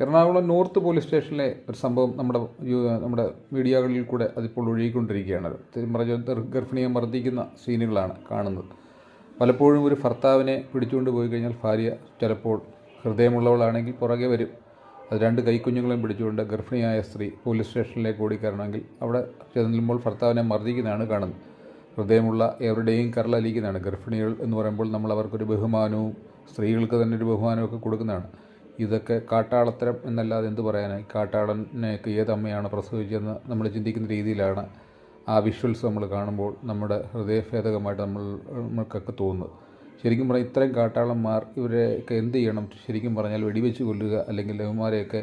Ernakulam north police സ്റ്റേഷനിലെ ഒരു സംഭവം നമ്മുടെ മീഡിയകളിൽ കൂടെ അതിപ്പോൾ ഒഴുകിക്കൊണ്ടിരിക്കുകയാണ്. ഗർഭിണിയെ മർദ്ദിക്കുന്ന സീനുകളാണ് കാണുന്നത്. പലപ്പോഴും ഒരു ഭർത്താവിനെ പിടിച്ചുകൊണ്ട് പോയി കഴിഞ്ഞാൽ ഭാര്യ ചിലപ്പോൾ ഹൃദയമുള്ളവളാണെങ്കിൽ പുറകെ വരും. അത് രണ്ട് കൈക്കുഞ്ഞുങ്ങളെയും പിടിച്ചുകൊണ്ട് ഗർഭിണിയായ സ്ത്രീ പോലീസ് സ്റ്റേഷനിലേക്ക് ഓടിക്കയറണമെങ്കിൽ അവിടെ ചെല്ലുമ്പോൾ ഭർത്താവിനെ മർദ്ദിക്കുന്നതാണ് കാണുന്നത്. ഹൃദയമുള്ള എവരുടെയും കരളലിക്കുന്നതാണ്. ഗർഭിണികൾ എന്ന് പറയുമ്പോൾ നമ്മൾ അവർക്കൊരു ബഹുമാനവും സ്ത്രീകൾക്ക് തന്നെ ഒരു ബഹുമാനമൊക്കെ കൊടുക്കുന്നതാണ്. ഇതൊക്കെ കാട്ടാളത്തരം എന്നല്ലാതെ എന്ത് പറയാനായി? കാട്ടാളനെയൊക്കെ ഏതമ്മയാണ് പ്രസവിച്ചതെന്ന് നമ്മൾ ചിന്തിക്കുന്ന രീതിയിലാണ് ആ വിഷ്വൽസ് നമ്മൾ കാണുമ്പോൾ നമ്മുടെ ഹൃദയഭേദകമായിട്ട് നമ്മൾക്കൊക്കെ തോന്നുന്നത്. ശരിക്കും പറഞ്ഞാൽ ഇത്രയും കാട്ടാളന്മാർ ഇവരെയൊക്കെ എന്ത് ചെയ്യണം? ശരിക്കും പറഞ്ഞാൽ വെടിവെച്ച് കൊല്ലുക, അല്ലെങ്കിൽ ഇവന്മാരെയൊക്കെ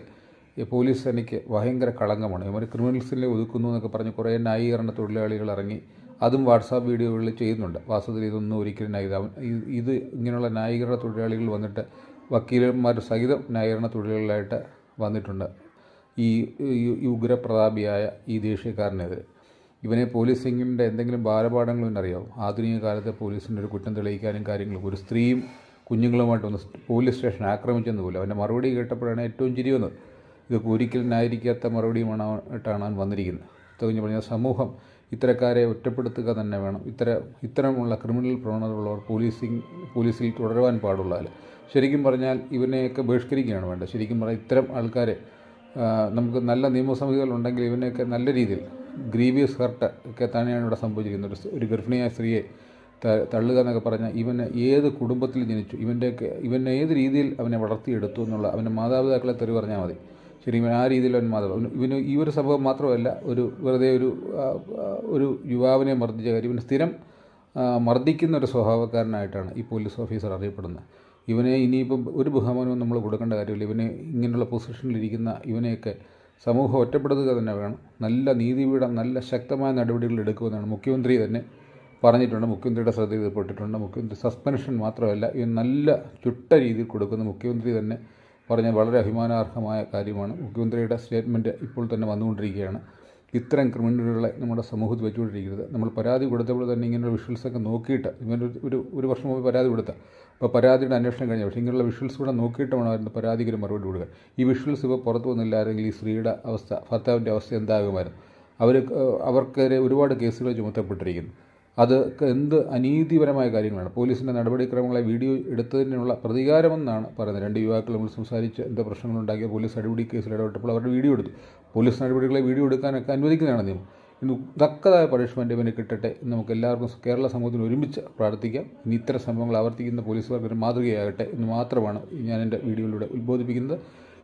പോലീസ് സേനയ്ക്ക് ഭയങ്കര കളങ്കമാണ്. ഇവർ ക്രിമിനൽസിനെ ഒതുക്കുന്നു എന്നൊക്കെ പറഞ്ഞ് കുറേ ന്യായീകരണ തൊഴിലാളികൾ ഇറങ്ങി അതും വാട്സാപ്പ് വീഡിയോകളിൽ ചെയ്യുന്നുണ്ട്. വാസ്തവത്തിൽ ഇതൊന്നും ഒരിക്കലും ഇത് ഇങ്ങനെയുള്ള ന്യായീകരണ തൊഴിലാളികൾ വന്നിട്ട് വക്കീലന്മാർ സഹിതം ന്യായീകരണ തൊഴിലാളികളായിട്ട് വന്നിട്ടുണ്ട് ഈ ഉഗ്രപ്രതാപിയായ ഈ ദേശീയക്കാരനെതിരെ. ഇവനെ പോലീസിങ്ങിൻ്റെ എന്തെങ്കിലും ബാലപാഠങ്ങളും അറിയാവും? ആധുനിക കാലത്തെ പോലീസിൻ്റെ ഒരു കുറ്റം തെളിയിക്കാനും കാര്യങ്ങളും. ഒരു സ്ത്രീയും കുഞ്ഞുങ്ങളുമായിട്ട് വന്ന് പോലീസ് സ്റ്റേഷൻ ആക്രമിച്ചെന്ന് പോലും അവൻ്റെ മറുപടി കേട്ടപ്പോഴാണ് ഏറ്റവും ചിരി വന്നത്. ഇതൊക്കെ ഒരിക്കലും ന്യായീകരിക്കാത്ത മറുപടിയുമായിട്ടാണ് അവൻ വന്നിരിക്കുന്നത്. തികഞ്ഞു പറഞ്ഞാൽ സമൂഹം ഇത്തരക്കാരെ ഒറ്റപ്പെടുത്തുക തന്നെ വേണം. ഇത്തരമുള്ള ക്രിമിനൽ പ്രവണതകളുള്ളവർ പോലീസിൽ തുടരുവാൻ പാടുള്ളതല്ല. ശരിക്കും പറഞ്ഞാൽ ഇവനെയൊക്കെ ബഹിഷ്കരിക്കുകയാണ് വേണ്ടത്. ശരിക്കും പറഞ്ഞാൽ ഇത്തരം ആൾക്കാരെ നമുക്ക് നല്ല നിയമസംഹിതകളുണ്ടെങ്കിൽ ഇവനെയൊക്കെ നല്ല രീതിയിൽ ഗ്രീവിയസ് ഹർട്ട് ഒക്കെ തന്നെയാണ് ഇവിടെ സംഭവിച്ചിരിക്കുന്നത്. ഒരു ഗർഭിണിയായ സ്ത്രീയെ തള്ളുക എന്നൊക്കെ പറഞ്ഞാൽ ഇവന് ഏത് കുടുംബത്തിൽ ജനിച്ചു, ഇവൻ ഏത് രീതിയിൽ അവനെ വളർത്തിയെടുത്തു എന്നുള്ള അവൻ്റെ മാതാപിതാക്കളെ തെറി പറഞ്ഞാൽ മതി. ശരി, ഇവൻ ആ രീതിയിൽ അവൻ ഇവന് ഈ ഒരു സംഭവം മാത്രമല്ല, വെറുതെ ഒരു യുവാവിനെ മർദ്ദിച്ച കാര്യം. ഇവന് സ്ഥിരം മർദ്ദിക്കുന്ന ഒരു സ്വഭാവക്കാരനായിട്ടാണ് ഈ പോലീസ് ഓഫീസർ അറിയപ്പെടുന്നത്. ഇവനെ ഇനിയിപ്പം ഒരു ബഹുമാനവും നമ്മൾ കൊടുക്കേണ്ട കാര്യമില്ല. ഇവനെ ഇങ്ങനെയുള്ള പൊസിഷനിലിരിക്കുന്ന ഇവനെയൊക്കെ സമൂഹം ഒറ്റപ്പെടുത്തുക തന്നെ വേണം. നല്ല നീതിപീഠം നല്ല ശക്തമായ നടപടികൾ എടുക്കുമെന്നാണ് മുഖ്യമന്ത്രി തന്നെ പറഞ്ഞിട്ടുണ്ട്. മുഖ്യമന്ത്രിയുടെ ശ്രദ്ധയിൽപ്പെട്ടിട്ടുണ്ട്. മുഖ്യമന്ത്രി സസ്പെൻഷൻ മാത്രമല്ല, ഇവൻ നല്ല ചുട്ട രീതിയിൽ കൊടുക്കുന്ന മുഖ്യമന്ത്രി തന്നെ പറഞ്ഞ വളരെ അഭിമാനാർഹമായ കാര്യമാണ്. മുഖ്യമന്ത്രിയുടെ സ്റ്റേറ്റ്മെൻറ്റ് ഇപ്പോൾ തന്നെ വന്നുകൊണ്ടിരിക്കുകയാണ്. ഇത്തരം ക്രിമിനലുകളെ നമ്മുടെ സമൂഹത്തിൽ വെച്ചുകൊണ്ടിരിക്കരുത്. നമ്മൾ പരാതി കൊടുത്തപ്പോൾ തന്നെ ഇങ്ങനെയുള്ള വിഷ്വൽസൊക്കെ നോക്കിയിട്ട്, ഇങ്ങനെ ഒരു വർഷം മുമ്പ് പരാതി കൊടുത്താൽ അപ്പോൾ പരാതിയുടെ അന്വേഷണം കഴിഞ്ഞ പക്ഷേ ഇങ്ങനെയുള്ള വിഷ്വൽസ് കൂടെ നോക്കിയിട്ട് വേണമായിരുന്നു പരാതിക്ക് ഒരു മറുപടി കൊടുക്കുക. ഈ വിഷ്വൽസ് ഇപ്പോൾ പുറത്തു വന്നില്ലായിരുന്നെങ്കിൽ ഈ സ്ത്രീയുടെ അവസ്ഥ, ഭർത്താവിൻ്റെ അവസ്ഥ എന്താകുമായിരുന്നു? അവർക്കെതിരെ ഒരുപാട് കേസുകൾ ചുമത്തപ്പെട്ടിരിക്കുന്നു. അത് എന്ത് അനീതിപരമായ കാര്യങ്ങളാണ്. പോലീസിൻ്റെ നടപടിക്രമങ്ങളെ വീഡിയോ എടുത്തതിനുള്ള പ്രതികാരമെന്നാണ് പറയുന്നത്. രണ്ട് യുവാക്കൾ നമ്മൾ സംസാരിച്ച് എന്താ പ്രശ്നങ്ങളുണ്ടാക്കിയ പോലീസ് അടിപിടി കേസിൽ ഇടപെട്ടപ്പോൾ അവരുടെ വീഡിയോ എടുത്തു. പോലീസ് നടപടികളെ വീഡിയോ എടുക്കാനൊക്കെ അനുവദിക്കുന്നതാണ് നിയമം. ഇന്ന് തക്കതായ പണിഷ്മെൻറ്റ് ഇവന് കിട്ടട്ടെ എന്ന് നമുക്ക് എല്ലാവർക്കും കേരള സമൂഹത്തിന് ഒരുമിച്ച് പ്രാർത്ഥിക്കാം. ഇനി ഇത്തരം സംഭവങ്ങൾ ആവർത്തിക്കുന്ന പോലീസുകാർക്ക് ഒരു മാതൃകയാകട്ടെ എന്ന് മാത്രമാണ് ഞാൻ എൻ്റെ വീഡിയോയിലൂടെ ഉത്ബോധിപ്പിക്കുന്നത്.